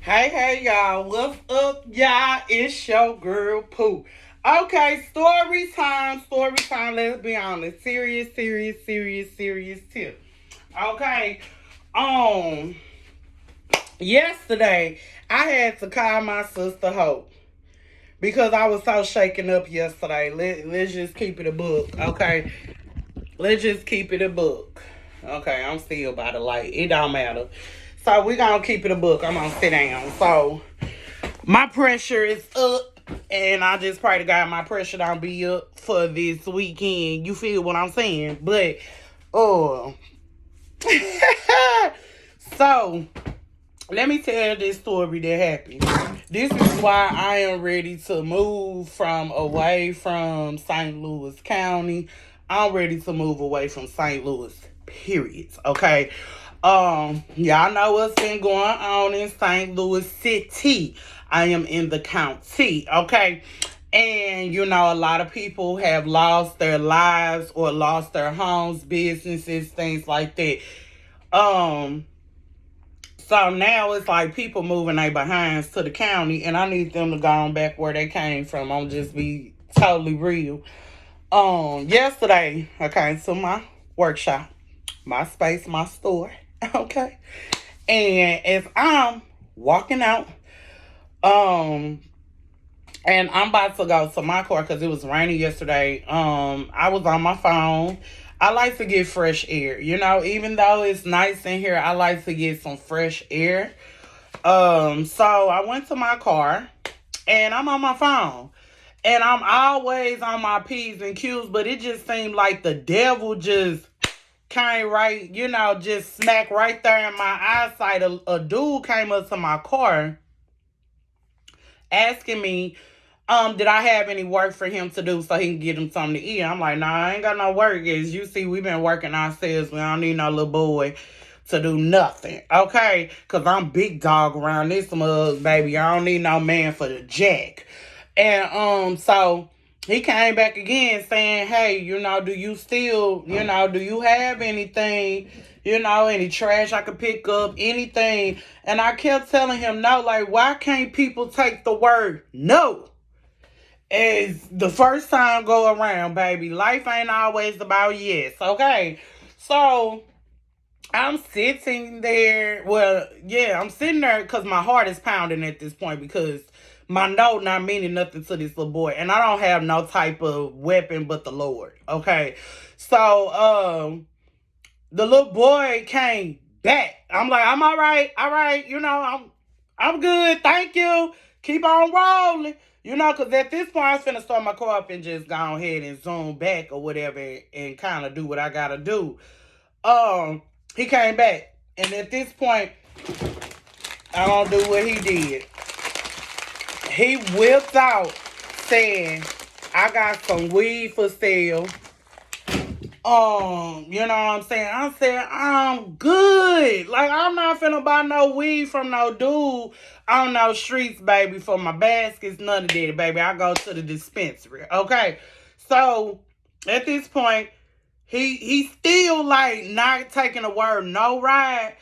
Hey, y'all. What's up, y'all? It's your girl, Pooh. Okay, story time. Let's be honest. Serious tip. Okay, um, yesterday, I had to call my sister Hope because I was so shaken up yesterday. Let's just keep it a book, okay? Let's just keep it a book. Okay, I'm still by the light. It don't matter. So we gonna keep it a book. I'm gonna sit down. So my pressure is up, and I just pray to God my pressure don't be up for this weekend. You feel what I'm saying? But, oh, so let me tell this story that happened. This is why I am ready to move from away from St. Louis County. I'm ready to move away from St. Louis. Period. Okay. Y'all know what's been going on in St. Louis City. I am in the county. Okay. And a lot of people have lost their lives or lost their homes, businesses, things like that. Um, so now it's like people moving their behinds to the county, and I need them to go on back where they came from. I'm just be totally real. Yesterday I came to my workshop, my space, my store. Okay, and as I'm walking out, um, and I'm about to go to my car because it was raining yesterday. I was on my phone. I like to get fresh air. Even though it's nice in here, I like to get some fresh air. So I went to my car and I'm on my phone. And I'm always on my P's and Q's, but it just seemed like the devil just came right, just smack right there in my eyesight. A dude came up to my car asking me, did I have any work for him to do so he can get him something to eat? I'm like, nah, I ain't got no work. As you see, we've been working ourselves. We don't need no little boy to do nothing. Okay? Because I'm big dog around this mug, baby. I don't need no man for the jack. And so he came back again saying, hey, do you still, do you have anything, any trash I could pick up, anything? And I kept telling him no, like, why can't people take the word no as the first time go around, baby? Life ain't always about yes, okay? So I'm sitting there. Well, yeah, I'm sitting there because my heart is pounding at this point because my no not meaning nothing to this little boy. And I don't have no type of weapon but the Lord. Okay. So the little boy came back. I'm like, I'm all right, I'm good, thank you. Keep on rolling. Because at this point, I was finna start my car up and just go ahead and zoom back or whatever and kind of do what I gotta do. He came back, and at this point, I don't do what he did. He whipped out saying, I got some weed for sale. You know what I'm saying? I said, I'm good. Like, I'm not finna buy no weed from no dude on no streets, baby, for my baskets, none of that, baby. I go to the dispensary, okay? So, at this point, he still, like, not taking a word, no ride.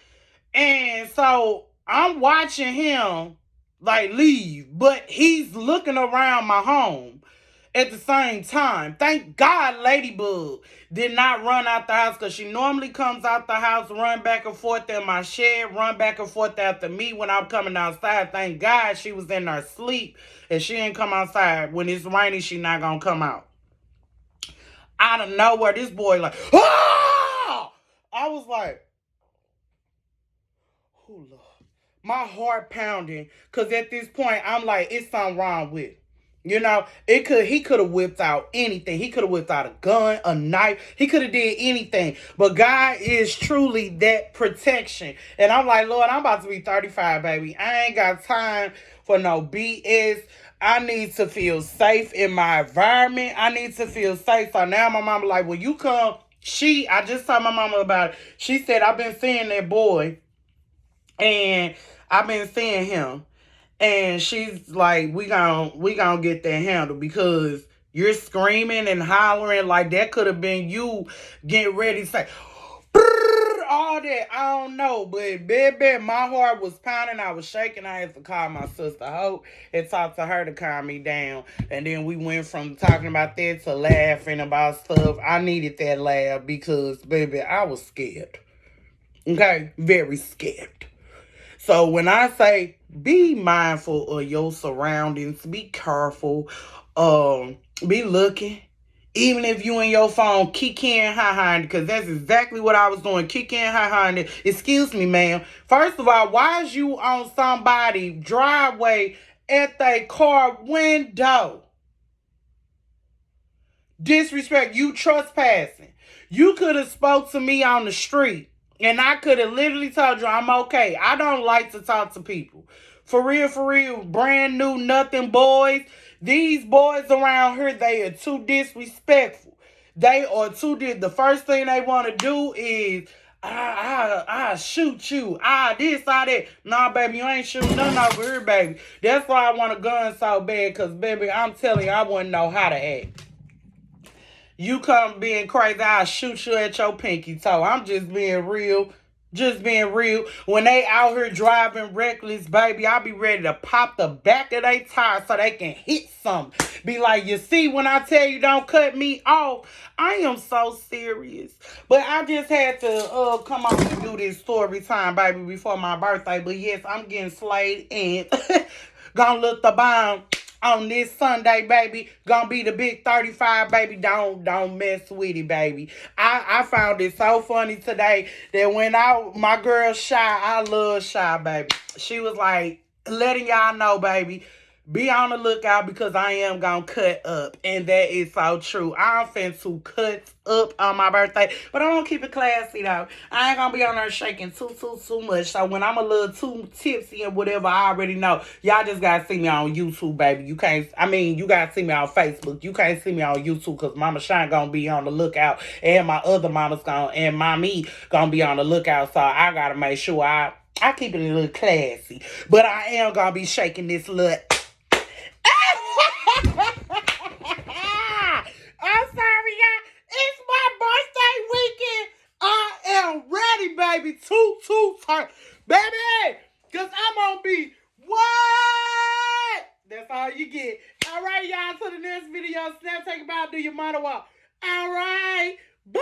And so I'm watching him like leave, but he's looking around my home at the same time. Thank God Ladybug did not run out the house because she normally comes out the house, run back and forth in my shed, run back and forth after me when I'm coming outside. Thank God she was in her sleep and she didn't come outside. When it's raining, she not gonna come out. Out of nowhere, this boy like, ah! I was like, oh Lord. My heart pounding. Cause at this point, I'm like, it's something wrong with it. He could have whipped out anything. He could have whipped out a gun, a knife. He could have did anything. But God is truly that protection. And I'm like, Lord, I'm about to be 35, baby. I ain't got time for no BS. I need to feel safe in my environment. I need to feel safe. So now my mama like, well, you come. I just told my mama about it. She said, I've been seeing that boy. And I've been seeing him. And she's like, we gonna get that handled because you're screaming and hollering like that could have been you getting ready to say, all that, I don't know. But baby, my heart was pounding. I was shaking. I had to call my sister Hope and talk to her to calm me down. And then we went from talking about that to laughing about stuff. I needed that laugh because, baby, I was scared. Okay? Very scared. So when I say be mindful of your surroundings, be careful, be looking. Even if you in your phone, kick in high because that's exactly what I was doing. Kick in high. Excuse me, ma'am. First of all, why is you on somebody's driveway at their car window? Disrespect. You trespassing. You could have spoke to me on the street. And I could have literally told you I'm okay. I don't like to talk to people. For real, brand new nothing boys. These boys around here, they are too disrespectful. They are too the first thing they want to do is I shoot you. This, that. Nah, baby, you ain't shooting nothing over here, baby. That's why I want a gun so bad, because, baby, I'm telling you, I wouldn't know how to act. You come being crazy, I'll shoot you at your pinky toe. I'm just being real. Just being real. When they out here driving reckless, baby, I'll be ready to pop the back of their tire so they can hit something. Be like, you see, when I tell you don't cut me off, I am so serious. But I just had to come on and do this story time, baby, before my birthday. But yes, I'm getting slayed and gonna look the bomb on this Sunday, baby. Gonna be the big 35, baby. Don't mess with it, baby. I found it so funny today that when my girl Shy, I love Shy, baby. She was like, letting y'all know, baby, be on the lookout because I am gonna cut up. And that is so true. I'm finna cut up on my birthday. But I'm gonna keep it classy though. I ain't gonna be on there shaking too much. So when I'm a little too tipsy and whatever, I already know. Y'all just gotta see me on YouTube, baby. You gotta see me on Facebook. You can't see me on YouTube because Mama Shine gonna be on the lookout. And my other mama's and mommy gonna be on the lookout. So I gotta make sure I keep it a little classy. But I am gonna be shaking this little I'm sorry, y'all. It's my birthday weekend. I am ready, baby. Turn. Baby, because I'm going to be what? That's all you get. All right, y'all. To the next video. Snap, take a bow, do your monologue. All right. Bye.